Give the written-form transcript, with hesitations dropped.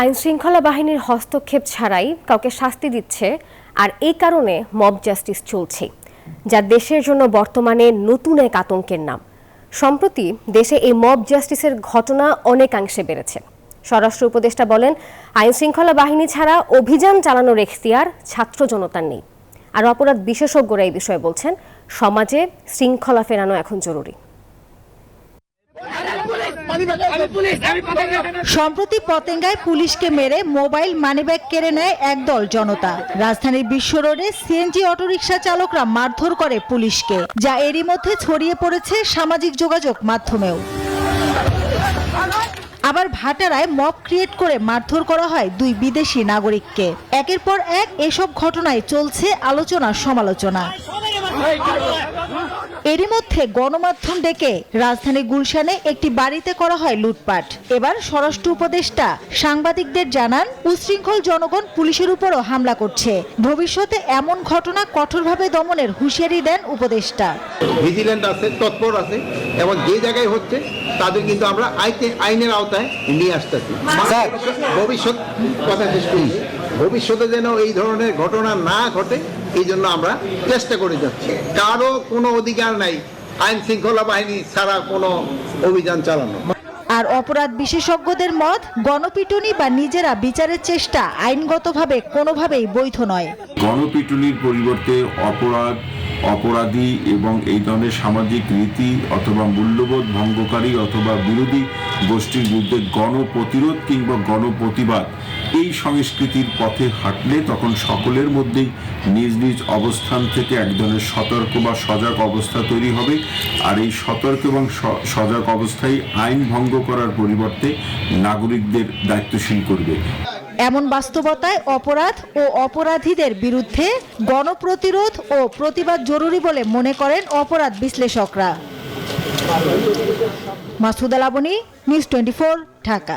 আইনশৃঙ্খলা বাহিনীর হস্তক্ষেপ ছাড়াই কাউকে শাস্তি দিচ্ছে, আর এই কারণে মব জাস্টিস চলছে, যা দেশের জন্য বর্তমানে নতুন এক আতঙ্কের নাম। সম্প্রতি দেশে এই মব জাস্টিসের ঘটনা অনেকাংশে বেড়েছে। স্বরাষ্ট্র উপদেষ্টা বলেন, আইনশৃঙ্খলা বাহিনী ছাড়া অভিযান চালানোর এখতিয়ার ছাত্র জনতার নেই। আর অপরাধ বিশেষজ্ঞরা এই বিষয়ে বলছেন, সমাজে শৃঙ্খলা ফেরানো এখন জরুরি। সম্প্রতি পতেঙ্গায় পুলিশকে মেরে মোবাইল মানিব্যাগ কেড়ে নেয় একদল জনতা। রাজধানীর বিশ্ব রোডে সিএনজি অটোরিকশা চালকরা মারধর করে পুলিশকে, যা এরই মধ্যে ছড়িয়ে পড়েছে সামাজিক যোগাযোগ মাধ্যমেও। আবার ভাটারায় মব ক্রিয়েট করে মারধর করা হয় দুই বিদেশি নাগরিককে। একের পর এক এসব ঘটনায় চলছে আলোচনা সমালোচনা। এরই মধ্যে গণমাধ্যম ডেকে রাজধানী গুলশানে একটি বাড়িতে করা হয় লুটপাট। এবার স্বরাষ্ট্র উপদেষ্টা সাংবাদিকদের জানান, উচ্ছৃঙ্খল জনগণ পুলিশের উপরও হামলা করছে। ভবিষ্যতে এমন ঘটনা কঠোরভাবে দমনের হুঁশিয়ারি দেন উপদেষ্টা। ভিজিল্যান্ট আছে, তৎপর আছে, এবং যে জায়গায় হচ্ছে তাদের কিন্তু আমরা আইনের আওতায় নিয়ে আসতেছি। ভবিষ্যৎ কথা শেষ করি, ভবিষ্যতে যেন এই ধরনের ঘটনা না ঘটে, এই জন্য আমরা চেষ্টা করে যাচ্ছি। কারো কোনো অধিকার নাই আইন শৃঙ্খলা বাহিনী ছাড়া কোনো অভিযান চালানো। আর অপরাধ বিশেষজ্ঞদের মত, গণপিটুনি বা নিজেরা বিচারের চেষ্টা আইনগতভাবে কোনোভাবেই বৈধ নয়। গণপিটুনির পরিবর্তে অপরাধী এবং এই ধরনের সামাজিক রীতি অথবা মূল্যবোধ ভঙ্গকারী অথবা বিরোধী গোষ্ঠীর বিরুদ্ধে গণপ্রতিরোধ কিংবা গণপ্রতিবাদ, এই সংস্কৃতির পথে হাঁটলে তখন সকলের মধ্যেই নিজ নিজ অবস্থান থেকে এক ধরনের সতর্ক বা সজাগ অবস্থা তৈরি হবে। আর এই সতর্ক এবং সজাগ অবস্থায় আইন ভঙ্গ করার পরিবর্তে নাগরিকদের দায়িত্বশীল করবে। এমন বাস্তবতায় অপরাধ ও অপরাধীদের বিরুদ্ধে গণপ্রতিরোধ ও প্রতিবাদ জরুরি বলে মনে করেন অপরাধ বিশ্লেষকরা। মাসুদা লাবনী, নিউজ 24, ঢাকা।